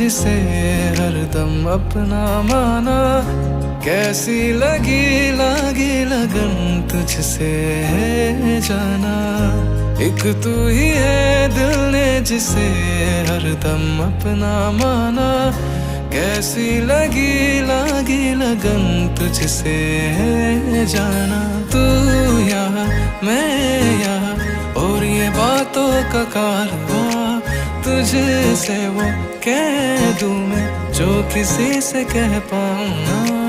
जिसे हरदम अपना माना, कैसी लगी लगन तुझसे है जाना। एक तू ही है दिल ने जिसे हरदम अपना माना, कैसी लगी लगन तुझसे है जाना। तू यहाँ मैं यहाँ और ये बातों का कारवां, तुझसे वो कह दूं मैं जो किसी से कह पाऊँ ना।